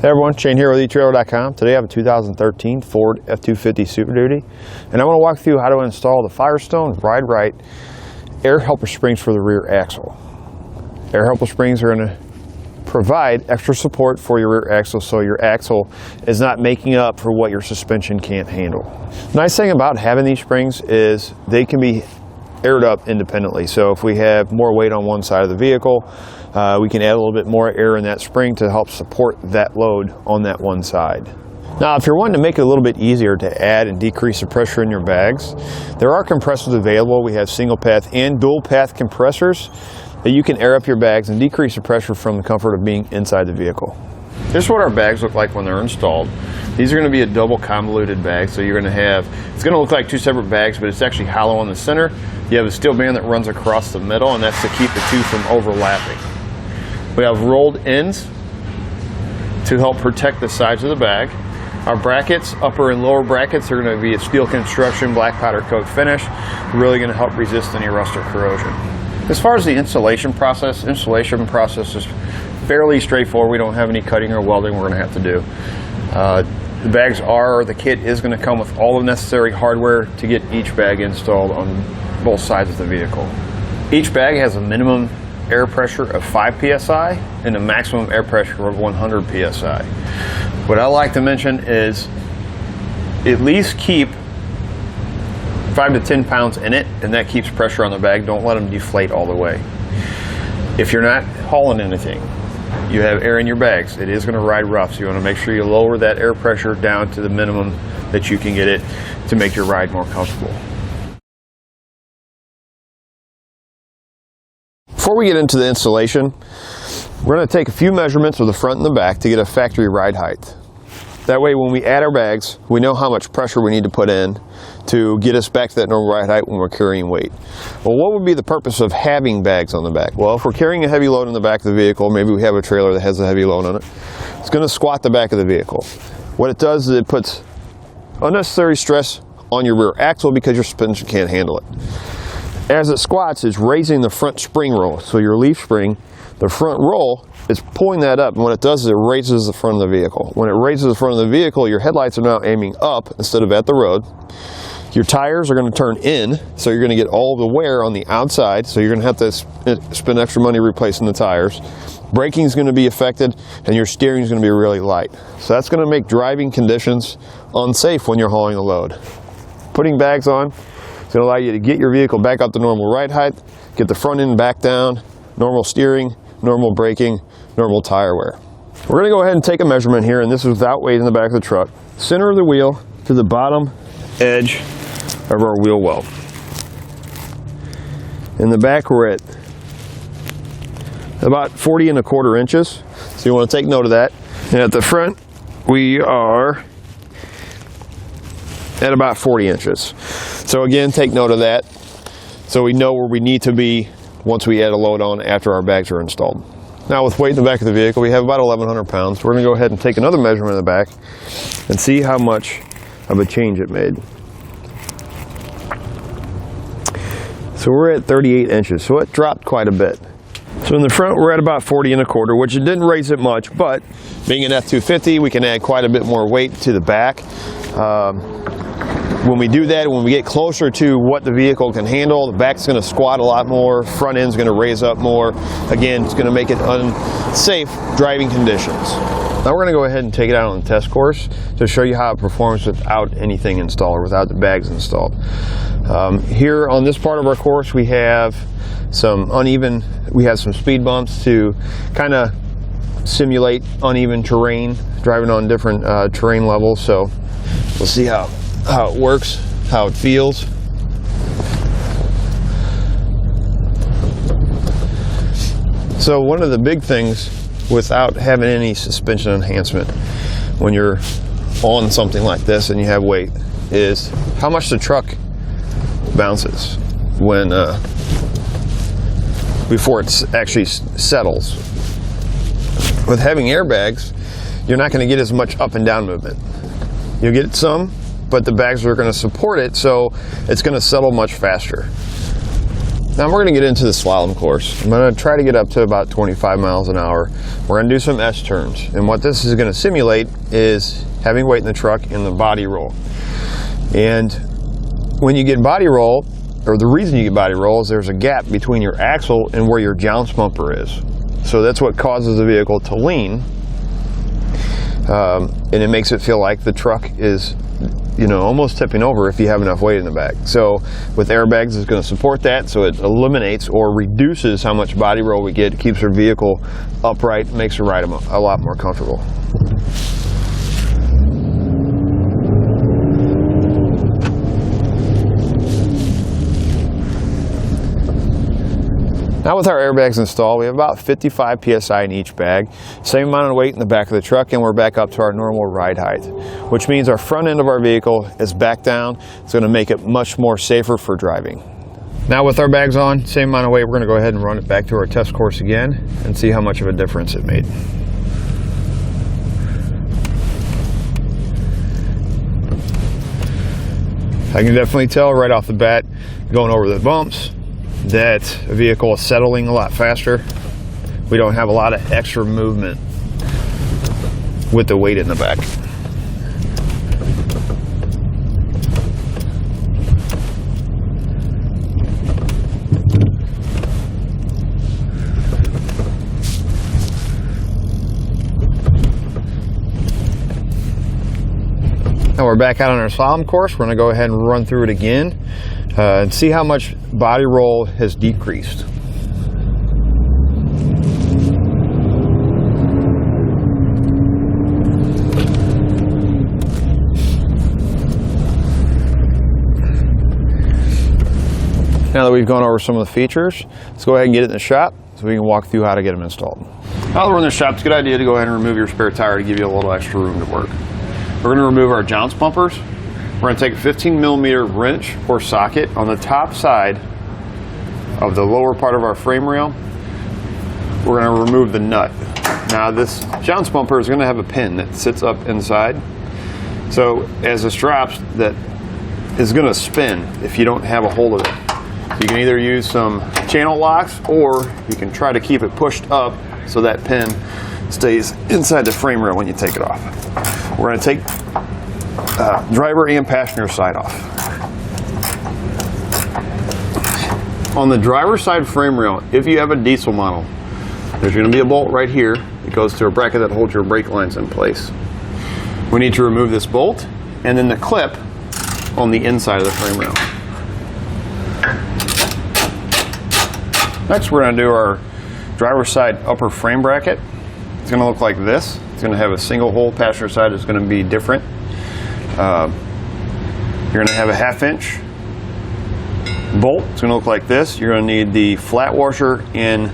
Hey everyone, Shane here with eTrailer.com. Today I have a 2013 Ford F-250 Super Duty, and I want to walk through how to install the Firestone Ride-Rite air helper springs for the rear axle. Air helper springs are going to provide extra support for your rear axle so your axle is not making up for what your suspension can't handle. The nice thing about having these springs is they can be aired up independently. So if we have more weight on one side of the vehicle, we can add a little bit more air in that spring to help support that load on that one side. Now, if you're wanting to make it a little bit easier to add and decrease the pressure in your bags, there are compressors available. We have single path and dual path compressors that you can air up your bags and decrease the pressure from the comfort of being inside the vehicle. Here's what our bags look like when they're installed. These are going to be a double convoluted bag, so you're going to have, it's going to look like two separate bags, but it's actually hollow in the center. You have a steel band that runs across the middle, and that's to keep the two from overlapping. We have rolled ends to help protect the sides of the bag. Our brackets, upper and lower brackets, are going to be a steel construction black powder coat finish, really going to help resist any rust or corrosion. As far as the installation process is fairly straightforward. We don't have any cutting or welding we're going to have to do. The kit is going to come with all the necessary hardware to get each bag installed on both sides of the vehicle. Each bag has a minimum air pressure of 5 psi and a maximum air pressure of 100 psi. What I like to mention is at least keep 5 to 10 pounds in it, and that keeps pressure on the bag. Don't let them deflate all the way. If you're not hauling anything, you have air in your bags, it is going to ride rough, so you want to make sure you lower that air pressure down to the minimum that you can get it to make your ride more comfortable. Before we get into the installation, we're going to take a few measurements of the front and the back to get a factory ride height. That way when we add our bags, we know how much pressure we need to put in to get us back to that normal ride height when we're carrying weight. Well, what would be the purpose of having bags on the back? Well, if we're carrying a heavy load in the back of the vehicle, maybe we have a trailer that has a heavy load on it, it's going to squat the back of the vehicle. What it does is it puts unnecessary stress on your rear axle because your suspension can't handle it. As it squats, it's raising the front spring roll. So your leaf spring, the front roll, is pulling that up, and what it does is it raises the front of the vehicle. When it raises the front of the vehicle, your headlights are now aiming up instead of at the road. Your tires are going to turn in, so you're going to get all the wear on the outside, so you're going to have to spend extra money replacing the tires. Braking is going to be affected, and your steering is going to be really light. So that's going to make driving conditions unsafe when you're hauling a load. Putting bags on is going to allow you to get your vehicle back up to normal ride height, get the front end back down, normal steering, normal braking, normal tire wear. We're going to go ahead and take a measurement here, and this is without weight in the back of the truck. Center of the wheel to the bottom edge of our wheel well. In the back we're at about 40 1/4 inches, so you want to take note of that. And at the front we are at about 40 inches. So again, take note of that so we know where we need to be once we add a load on after our bags are installed. Now, with weight in the back of the vehicle, we have about 1,100 pounds. We're going to go ahead and take another measurement in the back and see how much of a change it made. So we're at 38 inches, so it dropped quite a bit. So in the front, we're at about 40 1/4, which it didn't raise it much, but being an F-250, we can add quite a bit more weight to the back. When we do that, when we get closer to what the vehicle can handle, the back's going to squat a lot more, front end's going to raise up more. Again, it's going to make it unsafe driving conditions. Now we're going to go ahead and take it out on the test course to show you how it performs without anything installed, or without the bags installed. Here on this part of our course, we have some speed bumps to kind of simulate uneven terrain, driving on different terrain levels. So we'll see how it works, how it feels. So one of the big things without having any suspension enhancement when you're on something like this and you have weight is how much the truck bounces when before it actually settles. With having airbags, you're not going to get as much up and down movement. You'll get some, but the bags are going to support it, so it's going to settle much faster. Now we're going to get into the slalom course. I'm going to try to get up to about 25 miles an hour. We're going to do some S-turns. And what this is going to simulate is having weight in the truck and the body roll. And when you get body roll, or the reason you get body roll, is there's a gap between your axle and where your jounce bumper is. So that's what causes the vehicle to lean. And it makes it feel like the truck is, you know, almost tipping over if you have enough weight in the back. So with airbags, it's going to support that, so it eliminates or reduces how much body roll we get. It keeps our vehicle upright, makes the ride a lot more comfortable. Now with our airbags installed, we have about 55 PSI in each bag, same amount of weight in the back of the truck, and we're back up to our normal ride height, which means our front end of our vehicle is back down. It's going to make it much more safer for driving. Now with our bags on, same amount of weight, we're going to go ahead and run it back to our test course again and see how much of a difference it made. I can definitely tell right off the bat, going over the bumps, that the vehicle is settling a lot faster. We don't have a lot of extra movement with the weight in the back. Now we're back out on our slalom course. We're going to go ahead and run through it again and see how much body roll has decreased. Now that we've gone over some of the features, let's go ahead and get it in the shop so we can walk through how to get them installed. Now that we're in the shop, it's a good idea to go ahead and remove your spare tire to give you a little extra room to work. We're going to remove our jounce bumpers. We're going to take a 15mm wrench or socket on the top side of the lower part of our frame rail. We're going to remove the nut. Now this jounce bumper is going to have a pin that sits up inside. So as this drops, that is going to spin if you don't have a hold of it. So you can either use some channel locks, or you can try to keep it pushed up so that pin stays inside the frame rail when you take it off. We're going to take driver and passenger side off. On the driver's side frame rail, if you have a diesel model, there's going to be a bolt right here that goes to a bracket that holds your brake lines in place. We need to remove this bolt and then the clip on the inside of the frame rail. Next, we're going to do our driver's side upper frame bracket. It's going to look like this. It's going to have a single hole. Passenger side is going to be different. You're going to have a 1/2 inch bolt. It's going to look like this. You're going to need the flat washer and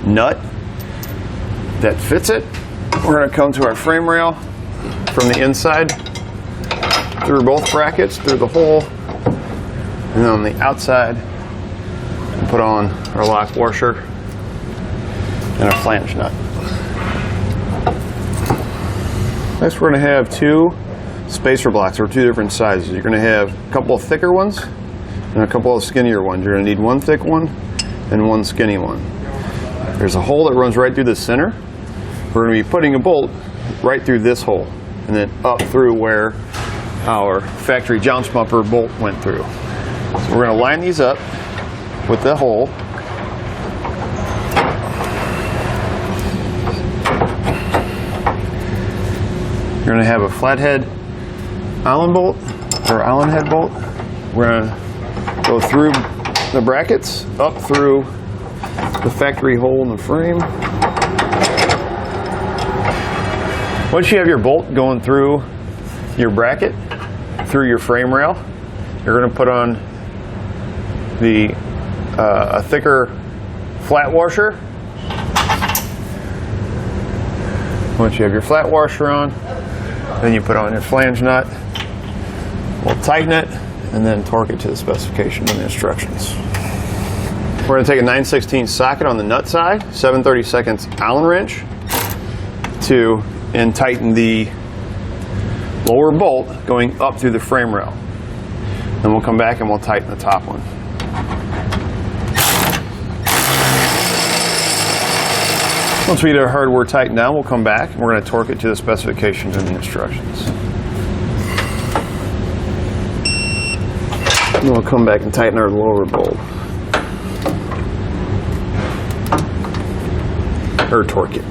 nut that fits it. We're going to come to our frame rail from the inside through both brackets, through the hole, and then on the outside we'll put on our lock washer and a flange nut. Next, we're going to have two spacer blocks, or two different sizes. You're going to have a couple of thicker ones and a couple of skinnier ones. You're going to need one thick one and one skinny one. There's a hole that runs right through the center. We're going to be putting a bolt right through this hole and then up through where our factory jounce bumper bolt went through. So we're going to line these up with the hole. You're going to have a flathead Allen bolt, or Allen head bolt. We're going to go through the brackets, up through the factory hole in the frame. Once you have your bolt going through your bracket, through your frame rail, you're going to put on the a thicker flat washer. Once you have your flat washer on, then you put on your flange nut. We'll tighten it and then torque it to the specification in the instructions. We're going to take a 9/16 socket on the nut side, 7/32 Allen wrench and tighten the lower bolt going up through the frame rail. Then we'll come back and we'll tighten the top one. Once we get our hardware tightened down, we'll come back and we're going to torque it to the specifications and the instructions. Then we'll come back and tighten our lower bolt. Or torque it.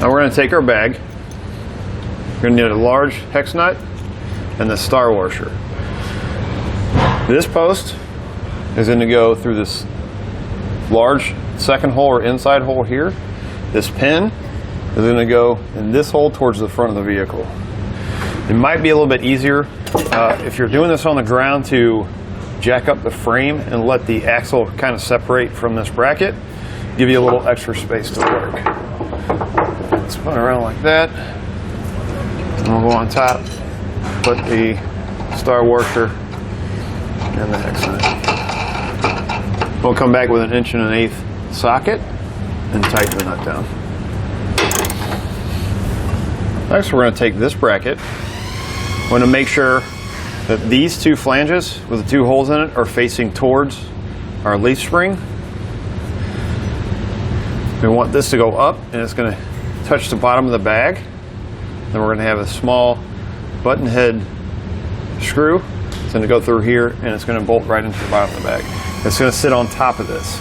Now we're going to take our bag. We're going to need a large hex nut and the star washer. This post is going to go through this large second hole or inside hole here. This pin is going to go in this hole towards the front of the vehicle. It might be a little bit easier if you're doing this on the ground to jack up the frame and let the axle kind of separate from this bracket, give you a little extra space to work. Spin around like that. And we'll go on top, put the star washer and the hex nut. We'll come back with an 1 1/8" socket and tighten the nut down. Next, we're going to take this bracket. We're going to make sure that these two flanges with the two holes in it are facing towards our leaf spring. We want this to go up and it's going to touch the bottom of the bag. Then we're going to have a small button head screw. It's going to go through here and it's going to bolt right into the bottom of the bag. It's going to sit on top of this.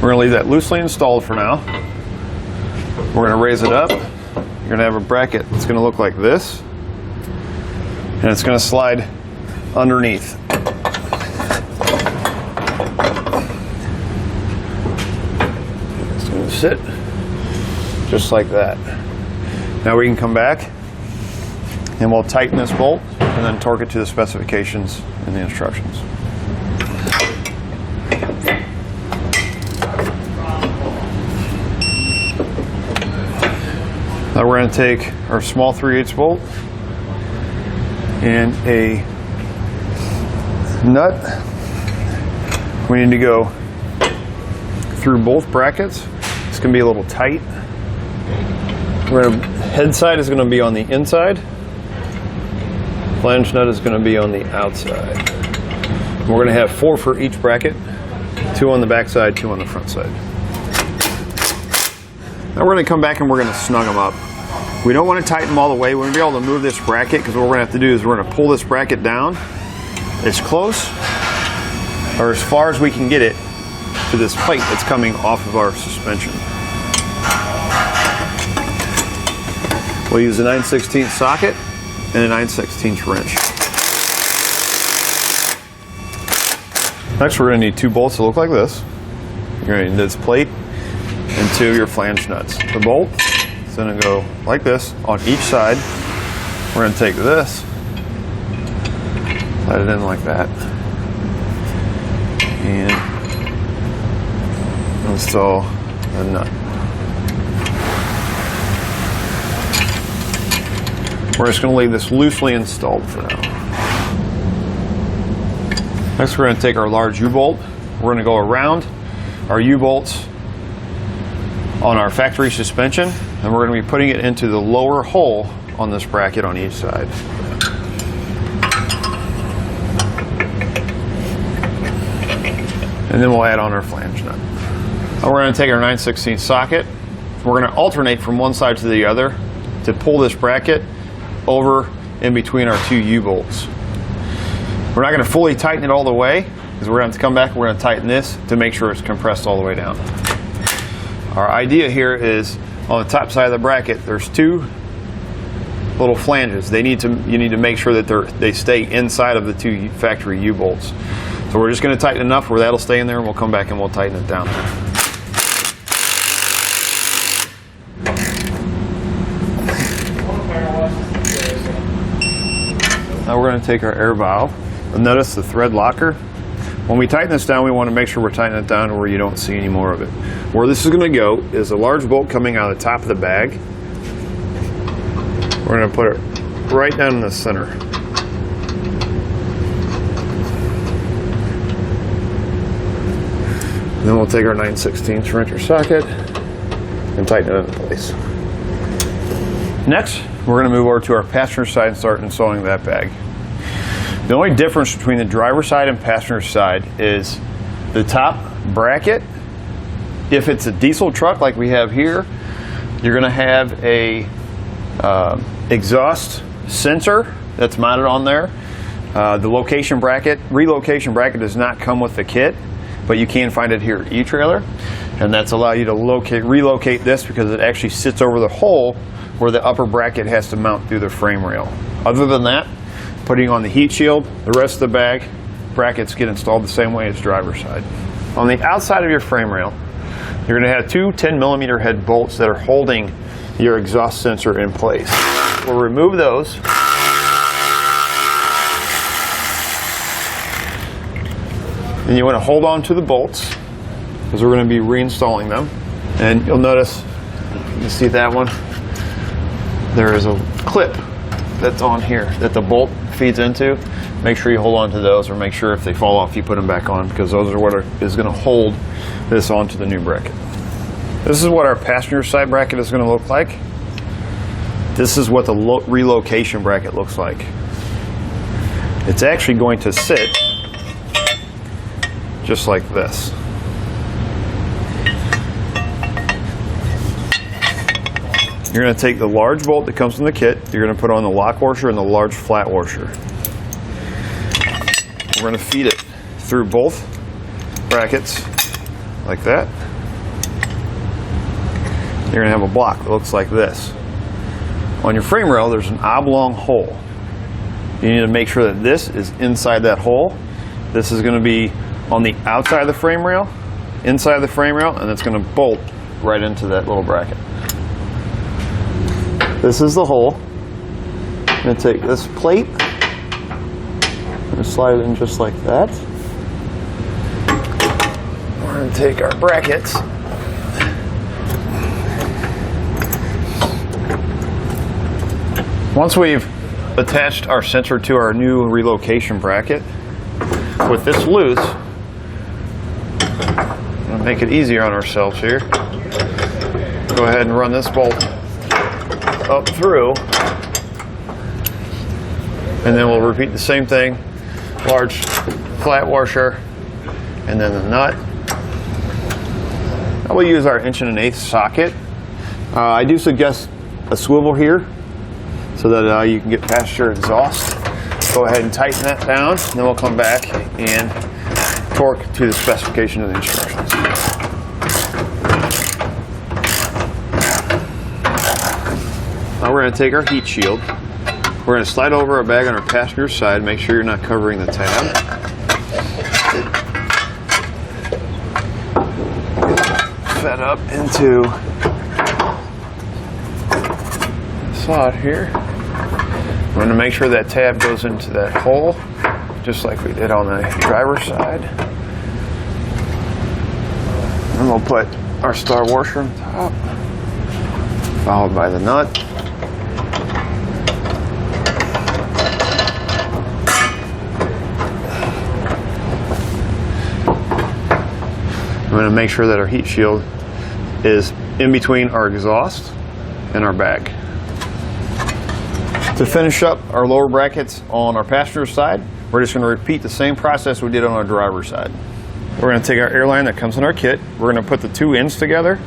We're going to leave that loosely installed for now. We're going to raise it up. You're going to have a bracket that's going to look like this. And it's going to slide underneath. Sit just like that. Now we can come back and we'll tighten this bolt and then torque it to the specifications and the instructions. Now we're going to take our small 3/8 bolt and a nut. We need to go through both brackets. It's going to be a little tight. Head side is going to be on the inside. Flange nut is going to be on the outside. We're going to have 4 for each bracket. 2 on the back side, 2 on the front side. Now we're going to come back and we're going to snug them up. We don't want to tighten them all the way. We're going to be able to move this bracket because what we're going to have to do is we're going to pull this bracket down as close or as far as we can get it to this plate that's coming off of our suspension. We'll use a 9/16 socket and a 9/16 wrench. Next, we're going to need 2 bolts that look like this. You're going to need this plate and 2 of your flange nuts. The bolt is going to go like this on each side. We're going to take this, let it in like that, and install a nut. We're just going to leave this loosely installed for now. Next, we're going to take our large U-bolt. We're going to go around our U-bolts on our factory suspension, and we're going to be putting it into the lower hole on this bracket on each side. And then we'll add on our flange nut. Now we're going to take our 9/16 socket. We're going to alternate from one side to the other to pull this bracket over in between our 2 U-bolts. We're not going to fully tighten it all the way because we're going to have to come back and we're going to tighten this to make sure it's compressed all the way down. Our idea here is on the top side of the bracket there's 2 little flanges. You need to make sure that they stay inside of the 2 factory U-bolts. So we're just going to tighten enough where that'll stay in there and we'll come back and we'll tighten it down. Now we're going to take our air valve. Notice the thread locker. When we tighten this down, we want to make sure we're tightening it down to where you don't see any more of it. Where this is going to go is a large bolt coming out of the top of the bag. We're going to put it right down in the center. Then we'll take our 9/16 wrench or socket and tighten it into place. Next, we're going to move over to our passenger side and start installing that bag. The only difference between the driver's side and passenger side is the top bracket. If it's a diesel truck like we have here, you're going to have a exhaust sensor that's mounted on there. The relocation bracket does not come with the kit, but you can find it here at E-Trailer, and that's allow you to relocate this because it actually sits over the hole where the upper bracket has to mount through the frame rail. Other than that, putting on the heat shield, the rest of the brackets get installed the same way as driver's side. On the outside of your frame rail, you're going to have two 10mm head bolts that are holding your exhaust sensor in place. We'll remove those. And you want to hold on to the bolts because we're going to be reinstalling them. And you'll notice, you see that one? There is a clip that's on here that the bolt feeds into. Make sure you hold on to those, or make sure if they fall off you put them back on, because those are what is going to hold this onto the new bracket. This is what our passenger side bracket is going to look like. This is what the relocation bracket looks like. It's actually going to sit just like this. You're going to take the large bolt that comes from the kit, you're going to put on the lock washer and the large flat washer. We're going to feed it through both brackets like that. You're going to have a block that looks like this. On your frame rail, there's an oblong hole. You need to make sure that this is inside that hole. This is going to be on the outside of the frame rail, inside of the frame rail, and it's going to bolt right into that little bracket. This is the hole. I'm going to take this plate and slide it in just like that. We're going to take our brackets. Once we've attached our sensor to our new relocation bracket, with this loose, we'll make it easier on ourselves here. Go ahead and run this bolt up through, and then we'll repeat the same thing. Large flat washer, and then the nut. I will use our 1 1/8" socket. I do suggest a swivel here so that you can get past your exhaust. Go ahead and tighten that down, and then we'll come back and torque to the specification of the instructions. Now we're going to take our heat shield. We're going to slide over our bag on our passenger side. Make sure you're not covering the tab. Fed up into the slot here. We're going to make sure that tab goes into that hole, just like we did on the driver's side. And we'll put our star washer on top, followed by the nut. I'm going to make sure that our heat shield is in between our exhaust and our bag. To finish up our lower brackets on our passenger side, we're just going to repeat the same process we did on our driver's side. We're going to take our airline that comes in our kit, we're going to put the two ends together,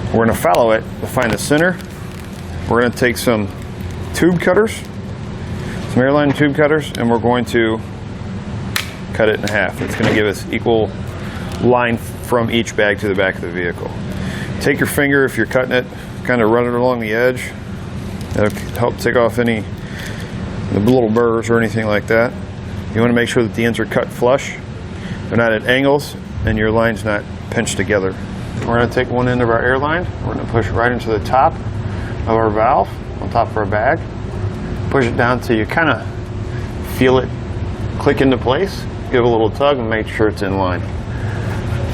we're going to follow it to find the center. We're going to take some tube cutters, some airline tube cutters, and we're going to cut it in half. It's going to give us equal line from each bag to the back of the vehicle. Take your finger, if you're cutting it, kind of run it along the edge. That'll help take off any the little burrs or anything like that. You want to make sure that the ends are cut flush. They're not at angles and your line's not pinched together. We're going to take one end of our airline. We're going to push it right into the top of our valve on top of our bag. Push it down till you kind of feel it click into place. Give it a little tug and make sure it's in line.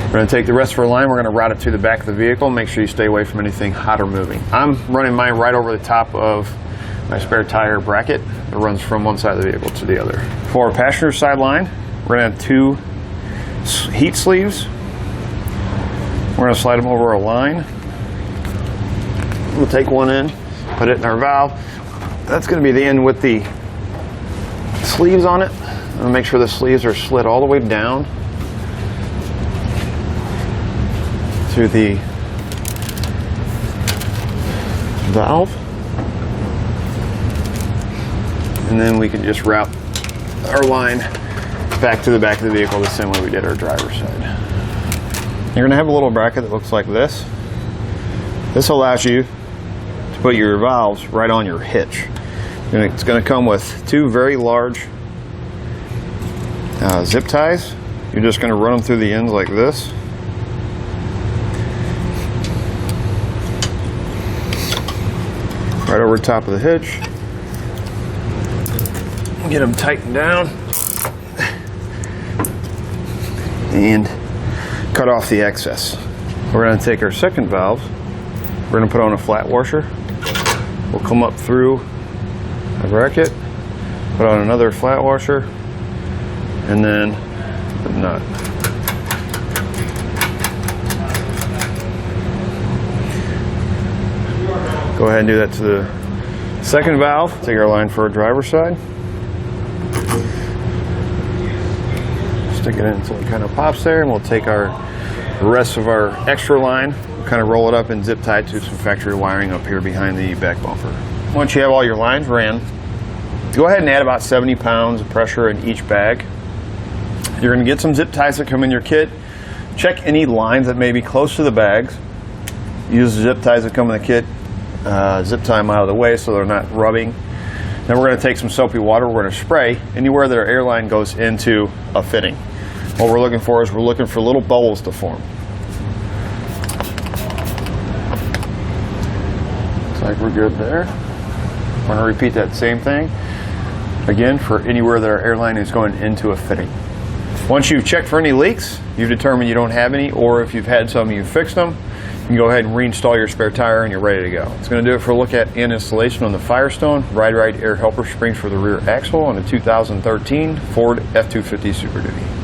We're going to take the rest of our line, we're going to route it to the back of the vehicle. Make sure you stay away from anything hot or moving. I'm running mine right over the top of my spare tire bracket. It runs from one side of the vehicle to the other. For our passenger side line, we're going to have two heat sleeves. We're going to slide them over our line. We'll take one in, put it in our valve. That's going to be the end with the sleeves on it. I'll make sure the sleeves are slid all the way down to the valve. And then we can just route our line back to the back of the vehicle the same way we did our driver's side. You're going to have a little bracket that looks like this. This allows you to put your valves right on your hitch. And it's going to come with two very large zip ties. You're just going to run them through the ends like this. Right over the top of the hitch. Get them tightened down and cut off the excess. We're going to take our second valve. We're going to put on a flat washer. We'll come up through a bracket, put on another flat washer, and then the nut. Go ahead and do that to the second valve. Take our line for our driver's side. Stick it in until it kind of pops there, and we'll take the rest of our extra line, kind of roll it up and zip tie to some factory wiring up here behind the back bumper. Once you have all your lines ran, go ahead and add about 70 pounds of pressure in each bag. You're going to get some zip ties that come in your kit. Check any lines that may be close to the bags. Use the zip ties that come in the kit. Zip tie them out of the way so they're not rubbing. Then we're going to take some soapy water. We're going to spray anywhere that our airline goes into a fitting. What we're looking for is we're looking for little bubbles to form. Looks like we're good there. We're going to repeat that same thing again for anywhere that our airline is going into a fitting. Once you've checked for any leaks, you've determined you don't have any, or if you've had some, you've fixed them, you can go ahead and reinstall your spare tire and you're ready to go. It's going to do it for a look at and installation on the Firestone Ride-Rite air helper springs for the rear axle on a 2013 Ford F-250 Super Duty.